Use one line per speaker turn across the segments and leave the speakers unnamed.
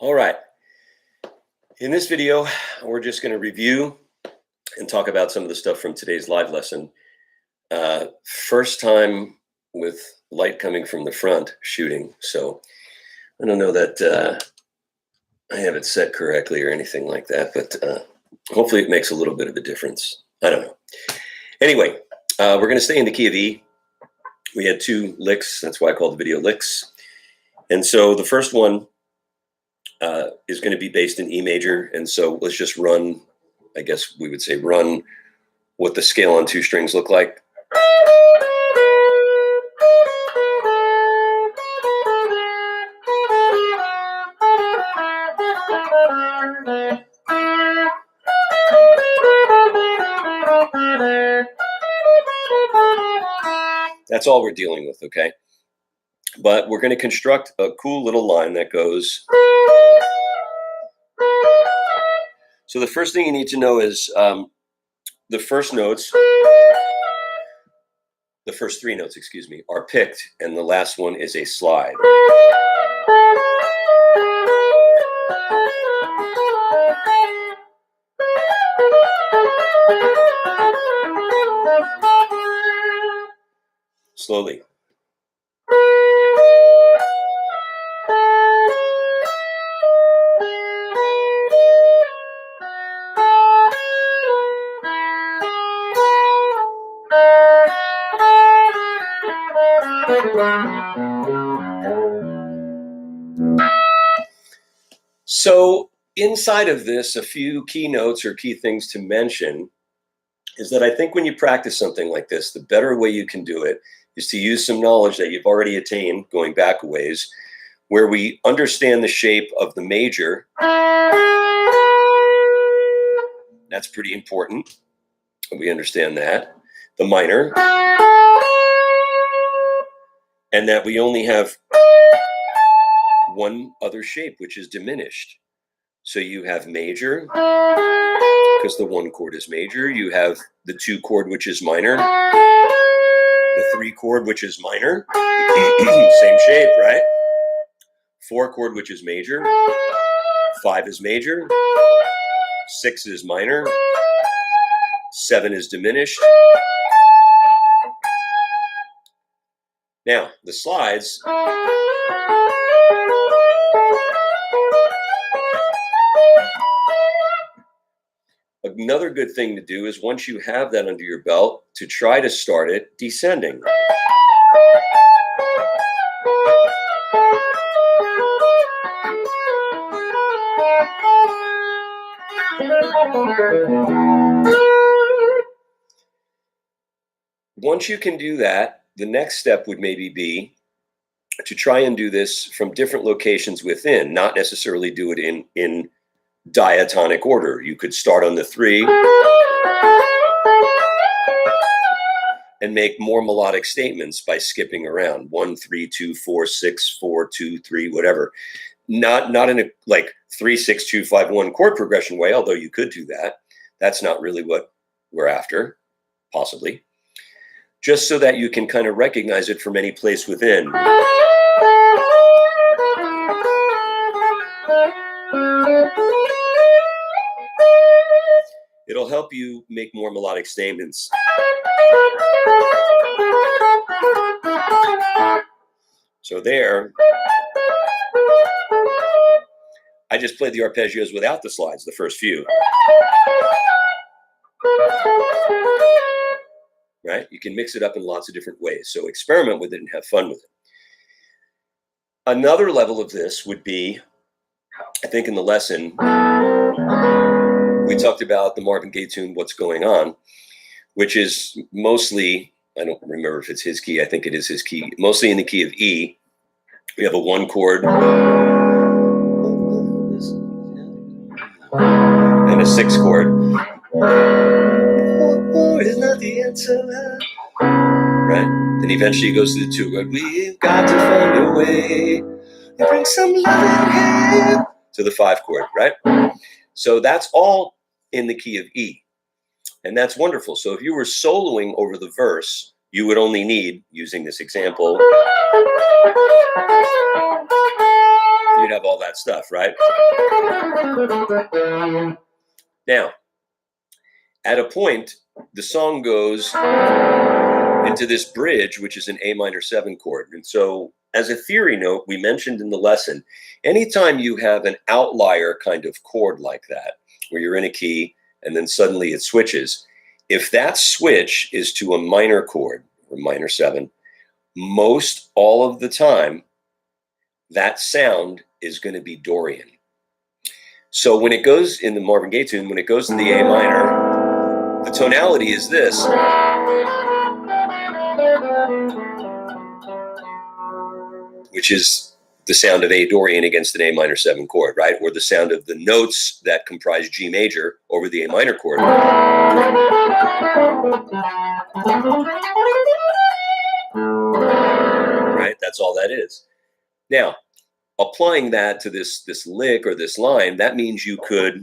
All right. In this video, we're just going to review and talk about some of the stuff from today's live lesson. First time with light coming from the front shooting. So I don't know that I have it set correctly or anything like that, but hopefully it makes a little bit of a difference. I don't know. Anyway, we're going to stay in the key of E. We had two licks. That's why I call the video licks. And so the first one is going to be based in E major. And so let's just run, I guess we would say run what the scale on two strings look like. That's all we're dealing with, okay? But we're going to construct a cool little line that goes. So the first thing you need to know is the first notes, the first three notes, excuse me, are picked, and the last one is a slide. Slowly. So inside of this, a few key notes or key things to mention is that I think when you practice something like this, the better way you can do it is to use some knowledge that you've already attained going back a ways, where we understand the shape of the major. That's pretty important. We understand that. The minor. And that we only have one other shape, which is diminished. So you have major, because the one chord is major. You have the two chord, which is minor. The three chord, which is minor. Same shape, right? Four chord, which is major. Five is major. Six is minor. Seven is diminished. Now, the slides. Another good thing to do is once you have that under your belt, to try to start it descending. Once you can do that, the next step would maybe be to try and do this from different locations within, not necessarily do it in diatonic order. You could start on the three and make more melodic statements by skipping around 1, 3, 2, 4, 6, 4, 2, 3, whatever. Not in a like 3, 6, 2, 5, 1 chord progression way, although you could do that. That's not really what we're after, possibly. Just so that you can kind of recognize it from any place within. It'll help you make more melodic statements. So there, I just played the arpeggios without the slides, the first few. Right? You can mix it up in lots of different ways. So experiment with it and have fun with it. Another level of this would be, I think in the lesson, we talked about the Marvin Gaye tune, What's Going On, which is mostly, I don't remember if it's his key, I think it is his key, mostly in the key of E. We have a one chord and a six chord. Is not the answer, right? Then eventually he goes to the two chord. We've got to find a way to bring some love in here to the five chord, right? So that's all in the key of E. And that's wonderful. So if you were soloing over the verse, you would only need, using this example, you'd have all that stuff, right? Now, at a point, the song goes into this bridge, which is an A minor 7 chord. And so, as a theory note, we mentioned in the lesson, anytime you have an outlier kind of chord like that, where you're in a key and then suddenly it switches, if that switch is to a minor chord, or minor 7, most all of the time, that sound is going to be Dorian. So when it goes in the Marvin Gaye tune, when it goes to the A minor, the tonality is this. Which is the sound of A Dorian against an A minor 7 chord, right? Or the sound of the notes that comprise G major over the A minor chord. Right? That's all that is. Now, applying that to this lick or this line, that means you could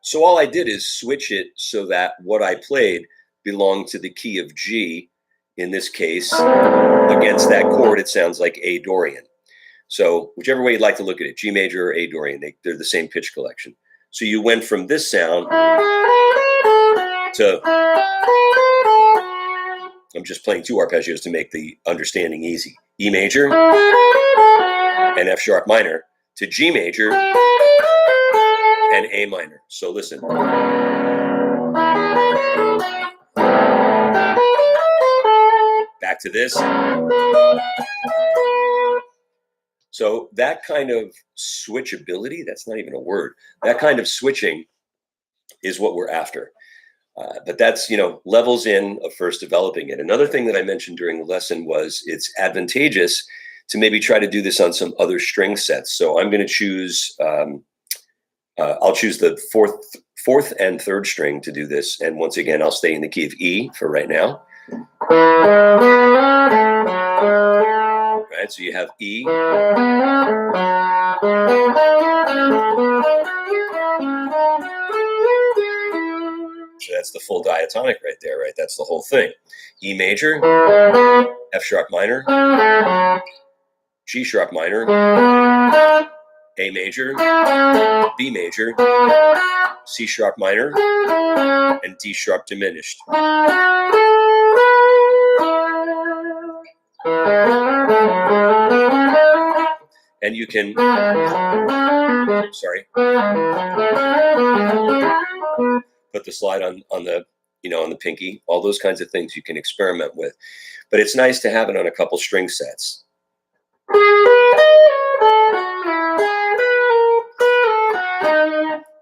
so all I did is switch it so that what I played belonged to the key of G. In this case, against that chord, it sounds like A Dorian. So whichever way you'd like to look at it, G major or A Dorian, they're the same pitch collection. So you went from this sound to, I'm just playing 2 arpeggios to make the understanding easy. E major and F sharp minor to G major and A minor. So listen. Back to this. So that kind of switchability, that's not even a word, that kind of switching is what we're after. But that's, levels in of first developing it. Another thing that I mentioned during the lesson was it's advantageous to maybe try to do this on some other string sets. So I'm going to choose, I'll choose the fourth and third string to do this. And once again, I'll stay in the key of E for right now. Right, so you have E. So that's the full diatonic right there, right? That's the whole thing. E major, F sharp minor, G sharp minor, A major, B major, C sharp minor, and D sharp diminished. And you can, put the slide on the, on the pinky, all those kinds of things you can experiment with. But it's nice to have it on a couple string sets.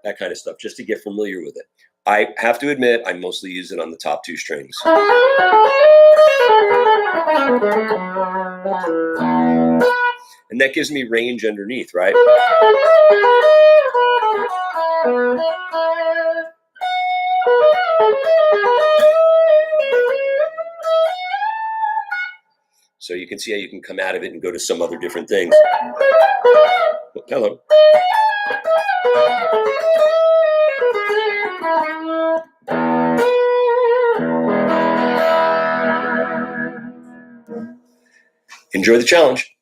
That kind of stuff, just to get familiar with it. I have to admit, I mostly use it on the top 2 strings. And that gives me range underneath, right? So you can see how you can come out of it and go to some other different things. Oh, hello. Enjoy the challenge.